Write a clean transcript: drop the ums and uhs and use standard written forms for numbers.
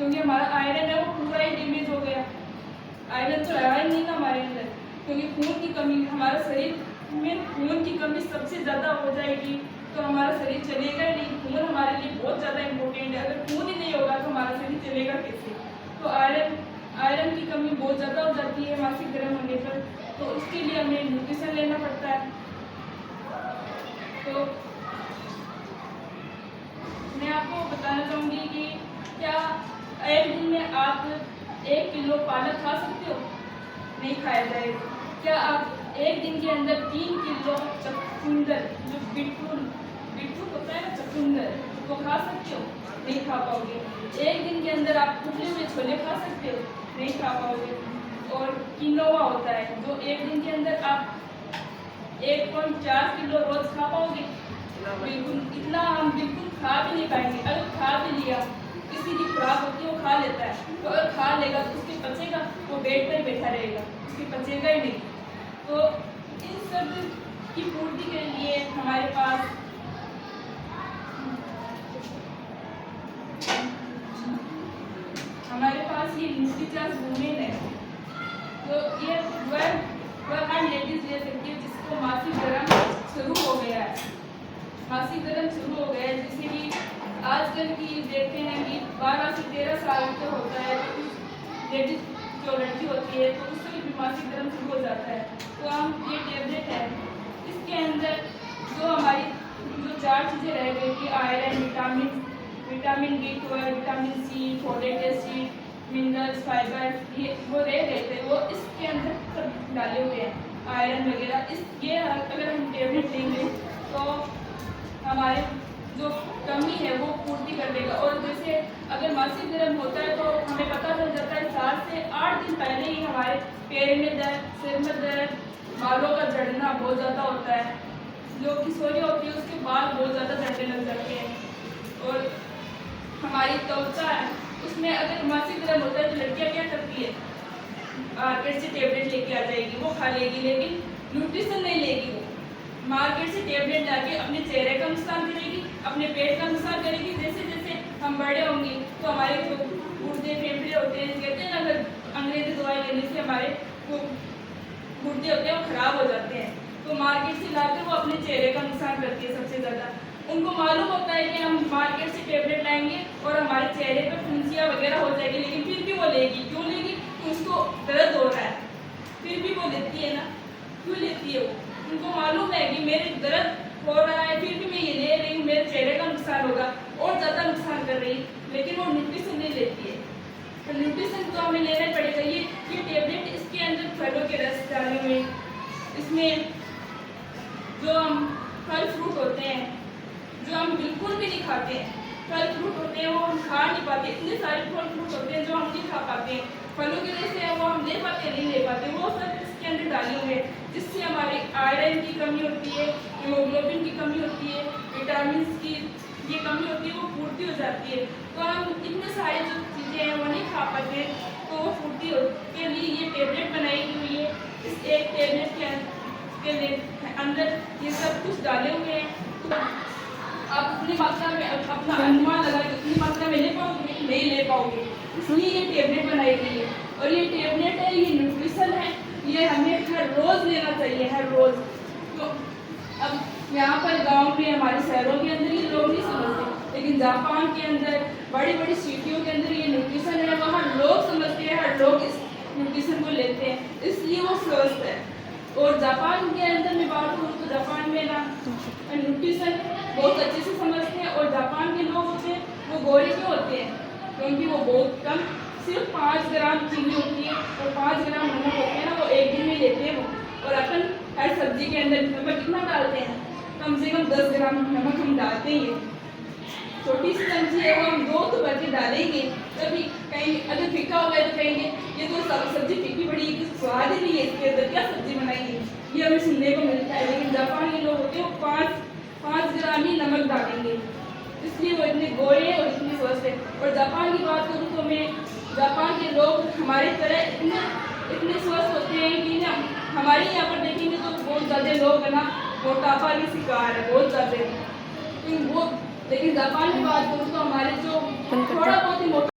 क्योंकि हमारा आयरन है वो पूरा ही डैमेज हो गया। आयरन तो रहा ही नहीं था हमारे अंदर, क्योंकि खून की कमी, हमारा शरीर में खून की कमी सबसे ज़्यादा हो जाएगी तो हमारा शरीर चलेगा ही नहीं। खून हमारे लिए बहुत ज़्यादा इम्पोर्टेंट है, अगर खून ही नहीं होगा तो हमारा शरीर चलेगा कैसे। तो आयरन की कमी बहुत ज़्यादा हो जाती है मासिक धर्म होने पर, तो उसके लिए हमें न्यूट्रिशन लेना पड़ता है। तो मैं आपको बताना चाहूँगी कि क्या एक दिन में आप 1 किलो पालक खा सकते हो? नहीं खाया जाएगा। क्या आप एक दिन के अंदर 3 किलो चुकंदर, जो बीटरूट होता है ना, चुकंदर, वो खा सकते हो? नहीं खा पाओगे। एक दिन के अंदर आप उबले हुए छोले खा सकते हो? नहीं खा पाओगे। और किनोवा होता है जो एक दिन के अंदर आप 1.4 किलो रोज खा पाओगे? बिल्कुल, इतना हम बिल्कुल खा भी नहीं पाएंगे। अगर खा भी लिया, किसी की खुराक होती है वो खा लेता है, तो अगर खा लेगा तो उसके पचेगा? वो बेड पर ही बैठा रहेगा, उसके पचेगा ही नहीं। तो इन सब की पूर्ति के लिए हमारे पास ये न्यूट्रीचार्ज वुमेन है। तो ये वह हर लेडीज ले सकती है जिसको मासिक धर्म शुरू हो गया है। मासिक धर्म शुरू हो गया है, जैसे कि आजकल की देखते हैं कि 12 से 13 साल का होता है तो लेडीज जो लड़की होती है तो उससे भी मासिक धर्म शुरू हो जाता है। तो हम ये टेबलेट है, इसके अंदर जो हमारी जो 4 चीज़ें रह गई कि iron, vitamin B12, vitamin C, folate acid, minerals, fibre, ये वो रह गए थे, वो इसके अंदर सब डाले हुए हैं, आयरन वगैरह। ये अगर हम टेबलेट लेंगे तो हमारे जो कमी है वो पूर्ति कर देगा। और जैसे अगर मासिक धर्म होता है तो हमें पता चल जाता है 7 से 8 दिन पहले ही हमारे पैर में दर्द, सिर में दर्द, बालों का झड़ना बहुत ज़्यादा होता है। जो किशोरी होती है उसके बाल बहुत ज़्यादा झड़ने लग जाते हैं। और हमारी त्वचा है उसमें अगर मासिक धर्म होता है तो लड़कियाँ क्या करती है, मार्केट से टेबलेट लेके आ जाएगी, वो खा लेगी, लेकिन न्यूट्रिशन नहीं लेगी। वो मार्केट से टेबलेट लाके अपने चेहरे का नुकसान करेगी, अपने पेट का नुकसान करेगी। जैसे जैसे हम बड़े होंगे तो हमारे जो गुर्दे फेफड़े होते हैं, कहते हैं ना, अगर अंग्रेजी दवाई लेने से हमारे गुर्दे होते हैं वो खराब हो जाते हैं, तो मार्केट से लाकर वो अपने चेहरे का नुकसान करती है सबसे ज़्यादा। उनको मालूम होता है कि हम मार्केट से टेबलेट लाएंगे और हमारे चेहरे पर फुंसियाँ वगैरह हो जाएगी, लेकिन फिर भी वो लेगी। क्यों लेगी? तो उसको दर्द हो रहा है, फिर भी वो लेती है ना। क्यों लेती है वो? उनको मालूम है कि मेरे दर्द हो रहा है, फिर भी मैं ये ले रही हूँ, मेरे चेहरे का नुकसान होगा, और ज़्यादा नुकसान कर रही है, लेकिन वो न्यूट्रिशन नहीं लेती है। तो न्यूट्रिशन तो हमें लेना पड़ेगा। ये टेबलेट, इसके अंदर फलों के रस डाले हुए, इसमें जो हम फल फ्रूट होते हैं जो हम बिल्कुल भी नहीं खाते हैं, फल फ्रूट होते हैं वो हम खा नहीं पाते, इतने सारे फल फ्रूट होते हैं जो हम नहीं खा पाते हैं, फलों के जैसे है वो हम ले पाते हैं, नहीं ले पाते, वो सब इसके अंदर डाले हुए हैं, जिससे हमारे आयरन की कमी होती है, हीमोग्लोबिन की कमी होती है, विटामिन की ये कमी होती है, वो पूर्ति हो जाती है। तो हम इतने सारे जो चीज़ें हैं वो नहीं खा पाते, तो वो पूर्ति के लिए ये टेबलेट बनाई हुई है। इस एक टेबलेट के अंदर ये सब कुछ डाले हुए हैं। तो आप अपनी मात्रा में अपना अनुमान लगा के उतनी मात्रा में ले पाओगे? नहीं ले पाओगे, इसलिए ये टेबलेट बनाई गई है। और ये टेबलेट है, ये न्यूट्रिशन है, ये हमें हर रोज़ लेना चाहिए, हर रोज़। तो अब यहाँ पर गांव में, हमारे शहरों के अंदर ये लोग नहीं समझते, लेकिन जापान के अंदर, बड़ी बड़ी सिटियों के अंदर ये न्यूट्रिशन है, वहाँ लोग समझते हैं, हर लोग इस न्यूट्रिशन को लेते हैं, इसलिए वो स्वस्थ है। और जापान के अंदर मैं बात करूँ तो जापान में ना न्यूट्रिशन बहुत अच्छे से समझते हैं। और जापान के लोग होते हैं वो गोरे क्यों होते हैं? क्योंकि वो बहुत कम, सिर्फ 5 ग्राम चीनी होती है और 5 ग्राम नमक होते हैं ना, वो एक दिन में लेते हैं वो। और अपन हर सब्जी के अंदर नमक कितना डालते हैं? कम से कम 10 ग्राम नमक हम डालते ही हैं। छोटी सी सब्जी है वो हम 2 तो भर के डालेंगे, तभी कहीं अगर फीका होगा तो कहेंगे ये तो सब्जी फीकी पड़ी है, कुछ स्वाद ही नहीं है इसके अंदर, क्या सब्जी बनाई है, ये हमें सुनने को मिलता है। लेकिन जापान के लोग होते हैं वो 5 ग्राम ही नमक डालेंगे, इसलिए वो इतने गोरे हैं और इतने स्वस्थ है। और जापान की बात करूँ तो मैं, जापान के लोग हमारी तरह इतने स्वस्थ होते हैं कि ना, हमारे यहाँ पर देखेंगे तो बहुत ज़्यादा लोग है ना मोटापा के शिकार है, बहुत ज़्यादा वो। लेकिन जापान की बात करूँ तो हमारे जो थोड़ा बहुत ही